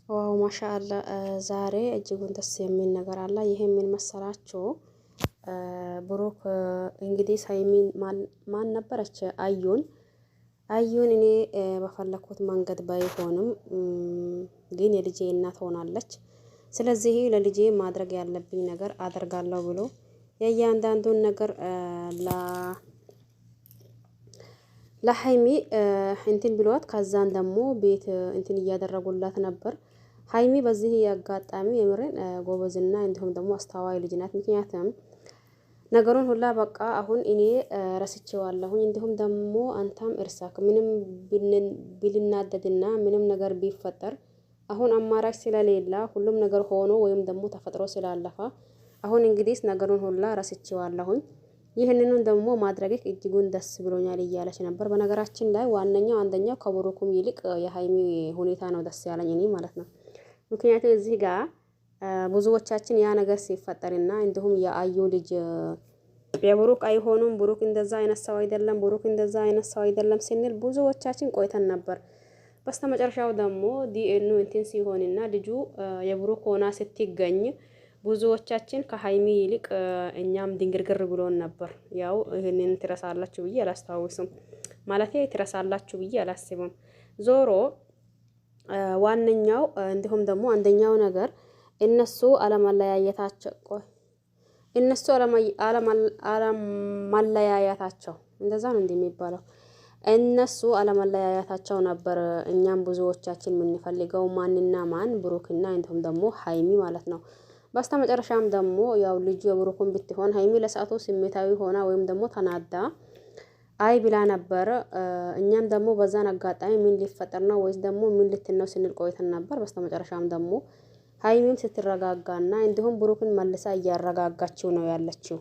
ዋው ማሻአላ ዛሬ እጅጉን ደስ የሚል ነገር አለ። ይሄ ምን መሰላችሁ? ብሩክ እንግዲህ ሃይሚን ማን ነበረች አዩን እኔ በፈለኩት መንገድ ባይሆንም ግን የልጄ እናት ሆናለች። ስለዚህ ለልጄ ማድረግ ያለብኝ ነገር አደርጋለሁ ብሎ የእያንዳንዱን ነገር ለሃይሚ እንትን ብሏት ከዛን ደግሞ ቤት እንትን እያደረጉላት ነበር። ሃይሚ በዚህ ያጋጣሚ የምሬን ጎበዝና እንዲሁም ደግሞ አስተዋይ ልጅ ናት። ምክንያቱም ነገሩን ሁላ በቃ አሁን እኔ ረስቼዋለሁኝ እንዲሁም ደግሞ አንተም እርሳክ ምንም ቢልናደድና ምንም ነገር ቢፈጠር አሁን አማራጭ ስለሌላ ሁሉም ነገር ሆኖ ወይም ደግሞ ተፈጥሮ ስላለፈ አሁን እንግዲህ ነገሩን ሁላ ረስቼዋለሁኝ ይህንኑን ደግሞ ማድረግ እጅጉን ደስ ብሎኛል እያለች ነበር። በነገራችን ላይ አንደኛው ከብሩክም ይልቅ የሃይሚ ሁኔታ ነው ደስ ያለኝ እኔ ማለት ነው። ምክንያቱም እዚህ ጋር ብዙዎቻችን ያ ነገር ሲፈጠርና እንዲሁም የአዩ ልጅ የብሩክ አይሆኑም፣ ብሩክ እንደዛ አይነት ሰው አይደለም፣ ብሩክ እንደዛ አይነት ሰው አይደለም ስንል ብዙዎቻችን ቆይተን ነበር። በስተመጨረሻው ደግሞ ዲኤንኤ እንትን ሲሆንና ልጁ የብሩክ ሆና ስትገኝ ብዙዎቻችን ከሃይሚ ይልቅ እኛም ድንግርግር ብሎን ነበር። ያው ይሄንን ትረሳላችሁ ብዬ አላስታውስም ማለት ትረሳላችሁ ብዬ አላስብም። ዞሮ ዋነኛው እንዲሁም ደግሞ አንደኛው ነገር እነሱ አለመለያየታቸው እንደዛ ነው እንደሚባለው እነሱ አለመለያየታቸው ነበር። እኛም ብዙዎቻችን የምንፈልገው ማንና ማን ብሩክና እንዲሁም ደግሞ ሃይሚ ማለት ነው። በስተመጨረሻም ደግሞ ያው ልጁ የብሩክን ብትሆን ሃይሚ ለሰዓቱ ስሜታዊ ሆና ወይም ደግሞ ተናዳ አይ ብላ ነበር። እኛም ደግሞ በዛን አጋጣሚ ምን ሊፈጠር ነው ወይስ ደግሞ ምን ልትል ነው ስንል ቆይተን ነበር። በስተመጨረሻም ደግሞ ሃይሚም ስትረጋጋና እንዲሁም ብሩክን መልሳ እያረጋጋችው ነው ያለችው።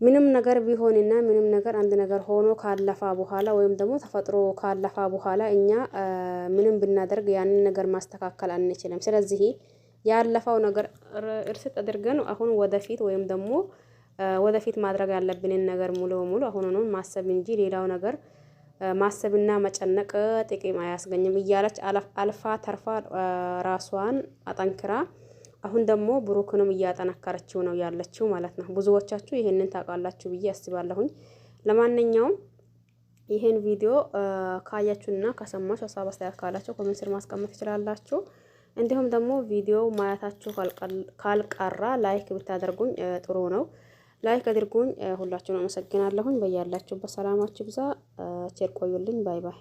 ምንም ነገር ቢሆንና ምንም ነገር አንድ ነገር ሆኖ ካለፋ በኋላ ወይም ደግሞ ተፈጥሮ ካለፋ በኋላ እኛ ምንም ብናደርግ ያንን ነገር ማስተካከል አንችልም። ስለዚህ ያለፈው ነገር እርስት አድርገን አሁን ወደፊት ወይም ደግሞ ወደፊት ማድረግ ያለብንን ነገር ሙሉ በሙሉ አሁኑኑ ማሰብ እንጂ ሌላው ነገር ማሰብና መጨነቅ ጥቅም አያስገኝም እያለች አልፋ ተርፋ ራሷን አጠንክራ አሁን ደግሞ ብሩክንም እያጠናከረችው ነው ያለችው ማለት ነው። ብዙዎቻችሁ ይሄንን ታውቃላችሁ ብዬ አስባለሁኝ። ለማንኛውም ይሄን ቪዲዮ ካያችሁና ከሰማችሁ ሀሳብ አስተያየት ካላችሁ ኮሜንት ስር ማስቀመጥ ትችላላችሁ። እንዲሁም ደግሞ ቪዲዮ ማየታችሁ ካልቀራ ላይክ ብታደርጉኝ ጥሩ ነው። ላይክ አድርጉኝ። ሁላችሁንም አመሰግናለሁኝ። በያላችሁበት ሰላማችሁ ብዛ። ቸር ቆዩልኝ። ባይ ባይ።